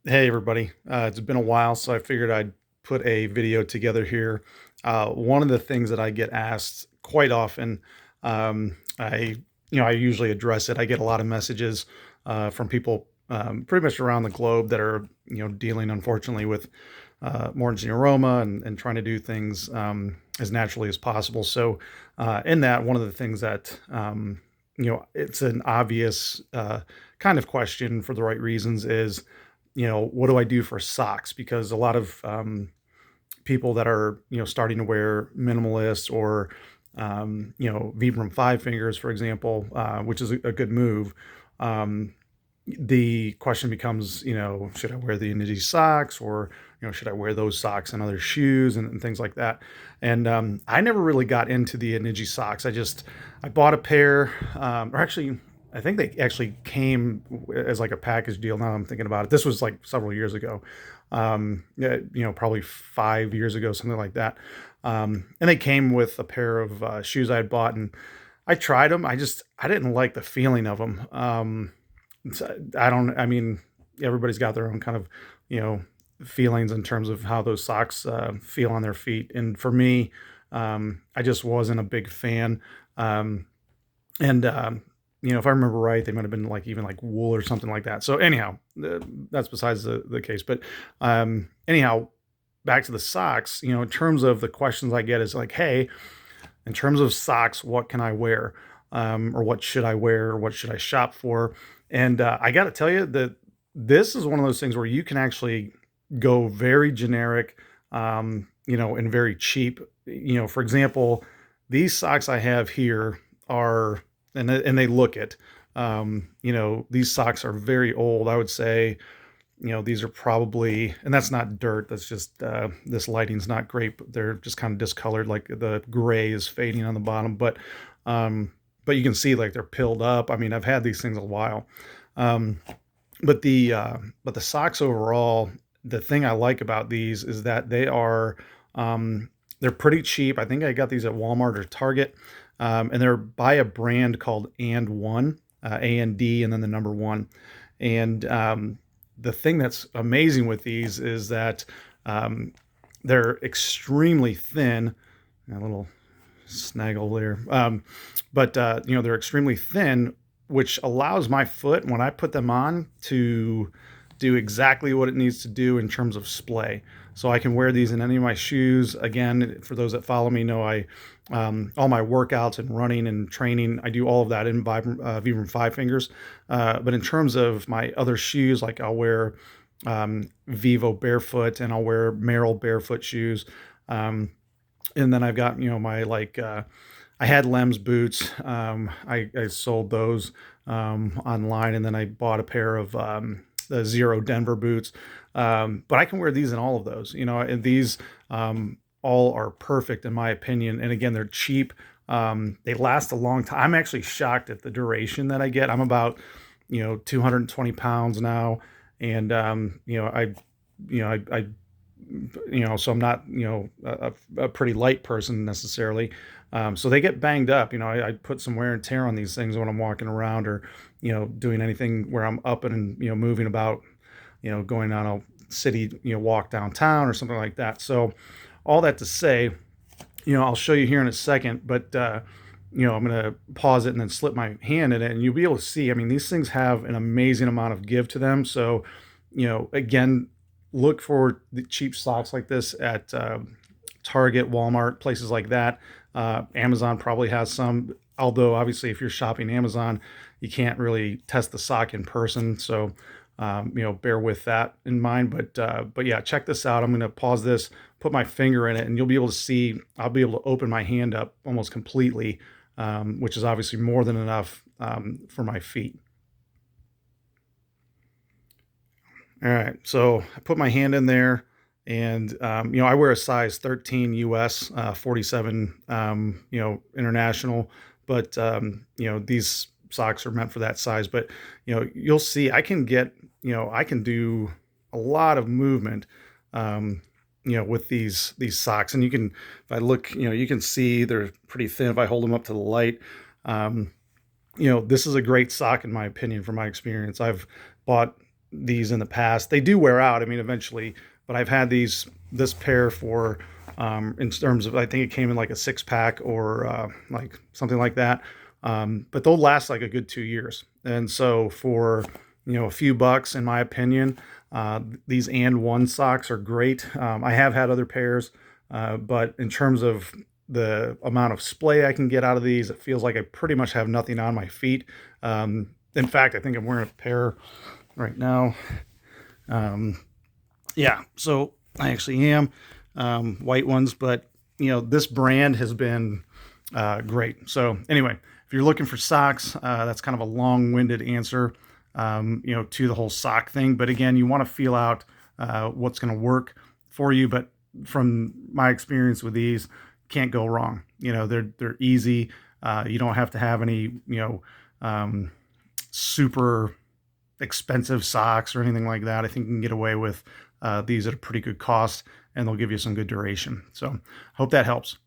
Hey everybody, it's been a while, so I figured I'd put a video together here. One of the things that I get asked quite often, I usually address it. I get a lot of messages from people pretty much around the globe that are, dealing unfortunately with Morton's neuroma and trying to do things as naturally as possible. So, in that, one of the things that it's an obvious kind of question for the right reasons is, what do I do for socks? Because a lot of people that are, starting to wear minimalist or, Vibram Five Fingers, for example, which is a good move. Um, the question becomes, should I wear the Inigi socks or, should I wear those socks and other shoes and things like that? And I never really got into the Inigi socks. I bought a pair, or actually, I think they actually came as like a package deal. Now I'm thinking about it. This was like several years ago, yeah, probably 5 years ago, something like that. And they came with a pair of shoes I had bought, and I tried them. I didn't like the feeling of them. I don't, I mean, everybody's got their own kind of, you know, feelings in terms of how those socks feel on their feet. And for me, I just wasn't a big fan. Um, and, if I remember right, they might have been like even like wool or something like that. So, anyhow, that's besides the case. But, anyhow, back to the socks, in terms of the questions I get is like, hey, in terms of socks, what can I wear? Or what should I wear? Or what should I shop for? And I got to tell you that this is one of those things where you can actually go very generic, and very cheap. For example, these socks I have here are, and they look it. These socks are very old. I would say, these are probably, and that's not dirt. That's just this lighting's not great. But they're just kind of discolored, like the gray is fading on the bottom. But you can see like they're pilled up. I mean, I've had these things a while. Um, but the socks overall, the thing I like about these is that they're pretty cheap. I think I got these at Walmart or Target, and they're by a brand called And One, AND, and then the number one. And the thing that's amazing with these is that um, they're extremely thin. A little snaggle there. But they're extremely thin, which allows my foot when I put them on to do exactly what it needs to do in terms of splay. So I can wear these in any of my shoes. Again, for those that follow me know I all my workouts and running and training, I do all of that in Vibram Five Fingers. But in terms of my other shoes, like I'll wear Vivo barefoot and I'll wear Merrell barefoot shoes. And then I've got, my like I had Lem's boots. I sold those online, and then I bought a pair of the Zero Denver boots. But I can wear these in all of those, and these all are perfect in my opinion. And again, they're cheap. They last a long time. I'm actually shocked at the duration that I get. I'm about, 220 pounds now, and I so I'm not, a pretty light person necessarily. So they get banged up. I put some wear and tear on these things when I'm walking around or, doing anything where I'm up and, moving about, going on a city, walk downtown or something like that. So all that to say, I'll show you here in a second, but, I'm going to pause it and then slip my hand in it and you'll be able to see, I mean, these things have an amazing amount of give to them. So, again, look for the cheap socks like this at Target, Walmart, places like that. Amazon probably has some, although obviously if you're shopping Amazon, you can't really test the sock in person. So, bear with that in mind. But yeah, check this out. I'm going to pause this, put my finger in it, and you'll be able to see. I'll be able to open my hand up almost completely, which is obviously more than enough for my feet. All right, so I put my hand in there, and I wear a size 13 US, 47, international, but these socks are meant for that size. But you'll see I can do a lot of movement, with these socks, and you can, if I look, you can see they're pretty thin. If I hold them up to the light, this is a great sock in my opinion, from my experience. I've bought these in the past. They do wear out, I mean, eventually, but I've had this pair for, in terms of, I think it came in like a 6 pack or like something like that. But they'll last like a good 2 years. And so for, a few bucks, in my opinion, these and one socks are great. I have had other pairs, but in terms of the amount of splay I can get out of these, it feels like I pretty much have nothing on my feet. In fact, I think I'm wearing a pair right now. Yeah, so I actually am, white ones, but this brand has been great. So anyway, if you're looking for socks, that's kind of a long-winded answer, to the whole sock thing. But again, you want to feel out what's going to work for you. But from my experience with these, can't go wrong. They're easy. You don't have to have any super expensive socks or anything like that. I think you can get away with these at a pretty good cost, and they'll give you some good duration. So hope that helps.